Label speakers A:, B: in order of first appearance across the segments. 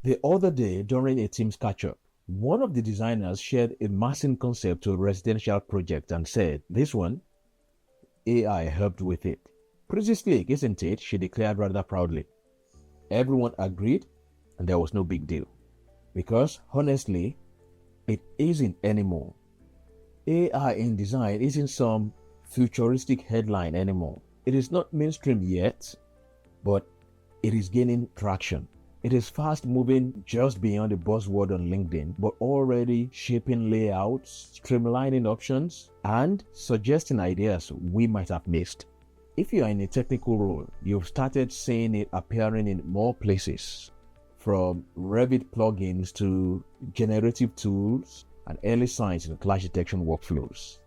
A: The other day, during a team's catch-up, one of the designers shared a massing concept to a residential project and said, "This one, AI helped with it." Pretty slick, isn't it? She declared rather proudly. Everyone agreed, and there was no big deal. Because, honestly, it isn't anymore. AI in design isn't some futuristic headline anymore. It is not mainstream yet, but it is gaining traction. It is fast moving just beyond the buzzword on LinkedIn, but already shaping layouts, streamlining options, and suggesting ideas we might have missed. If you are in a technical role, you've started seeing it appearing in more places, from Revit plugins to generative tools and early signs in clash detection workflows.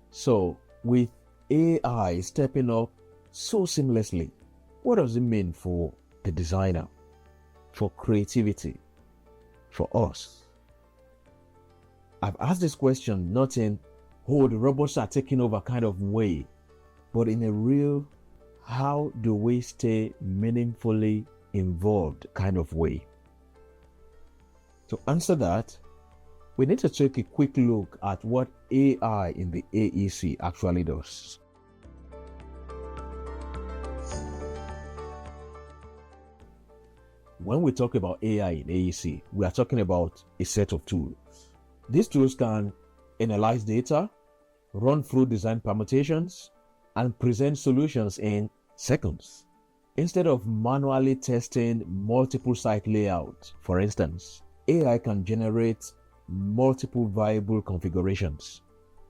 A: So, with AI stepping up so seamlessly, what does it mean for the designer, for creativity, for us? I've asked this question not in, "Oh, the robots are taking over" kind of way, but in a real, how do we stay meaningfully involved kind of way. To answer that, we need to take a quick look at what AI in the AEC actually does. When we talk about AI in AEC, we are talking about a set of tools. These tools can analyze data, run through design permutations, and present solutions in seconds. Instead of manually testing multiple site layouts, for instance, AI can generate multiple viable configurations.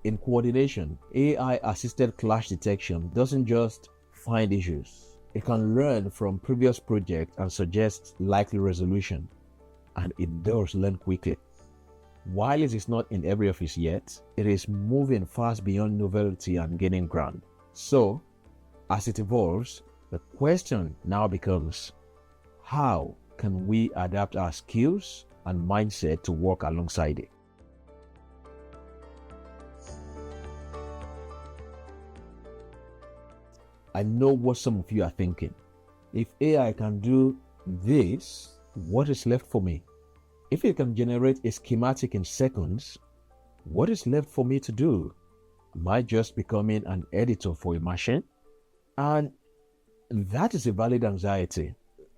A: In coordination, AI-assisted clash detection doesn't just find issues. It can learn from previous projects and suggest likely resolution, and it does learn quickly. While it is not in every office yet, it is moving fast beyond novelty and gaining ground. So, as it evolves, the question now becomes, how can we adapt our skills and mindset to work alongside it? I know what some of you are thinking. If AI can do this, what is left for me? If it can generate a schematic in seconds, what is left for me to do? Am I just becoming an editor for a machine? And that is a valid anxiety,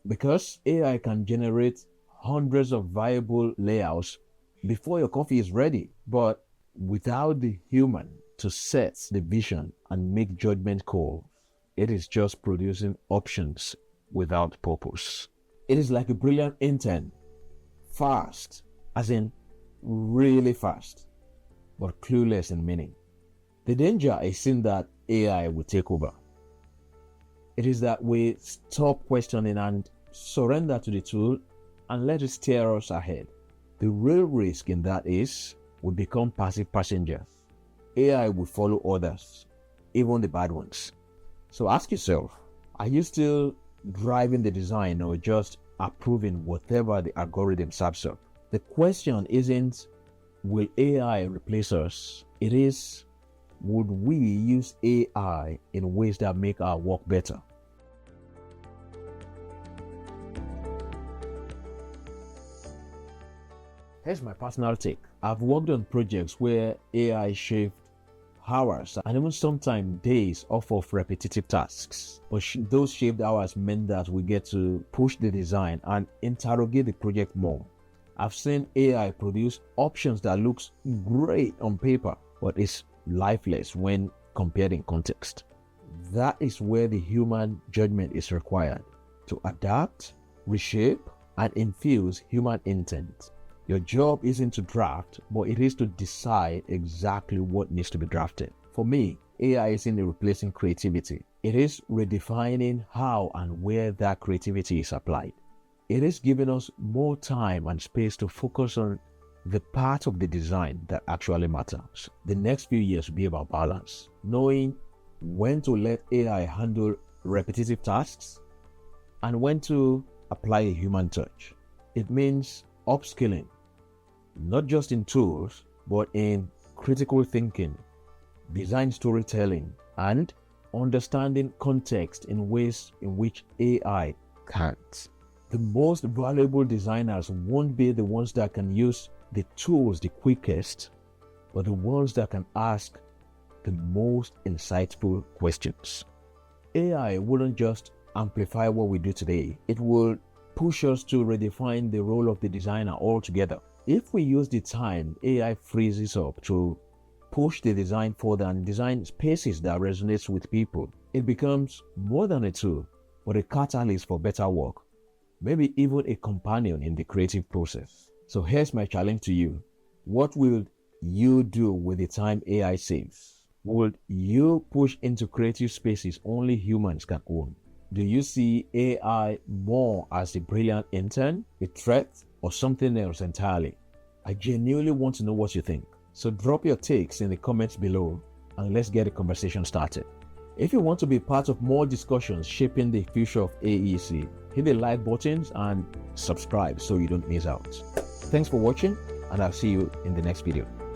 A: because AI can generate hundreds of viable layouts before your coffee is ready. But without the human to set the vision and make judgment calls, it is just producing options without purpose. It is like a brilliant intern, fast, as in really fast, but clueless in meaning. The danger is in that AI will take over. It is that we stop questioning and surrender to the tool and let it steer us ahead. The real risk in that is we become passive passengers. AI will follow others, even the bad ones. So ask yourself, are you still driving the design or just approving whatever the algorithm serves up? The question isn't, will AI replace us? It is, would we use AI in ways that make our work better? Here's my personal take. I've worked on projects where AI shaved hours and even sometimes days off of repetitive tasks. But those shaved hours meant that we get to push the design and interrogate the project more. I've seen AI produce options that looks great on paper, but is lifeless when compared in context. That is where the human judgment is required to adapt, reshape, and infuse human intent. Your job isn't to draft, but it is to decide exactly what needs to be drafted. For me, AI isn't replacing creativity. It is redefining how and where that creativity is applied. It is giving us more time and space to focus on the part of the design that actually matters. The next few years will be about balance, knowing when to let AI handle repetitive tasks and when to apply a human touch. It means upskilling, not just in tools, but in critical thinking, design storytelling, and understanding context in ways in which AI can't. The most valuable designers won't be the ones that can use the tools the quickest, but the ones that can ask the most insightful questions. AI wouldn't just amplify what we do today, it will push us to redefine the role of the designer altogether. If we use the time AI freezes up to push the design further and design spaces that resonates with people, it becomes more than a tool, but a catalyst for better work, maybe even a companion in the creative process. So here's my challenge to you. What will you do with the time AI saves? Would you push into creative spaces only humans can own? Do you see AI more as a brilliant intern, a threat, or something else entirely? I genuinely want to know what you think. So drop your takes in the comments below and let's get a conversation started. If you want to be part of more discussions shaping the future of AEC, hit the like buttons and subscribe so you don't miss out. Thanks for watching, and I'll see you in the next video.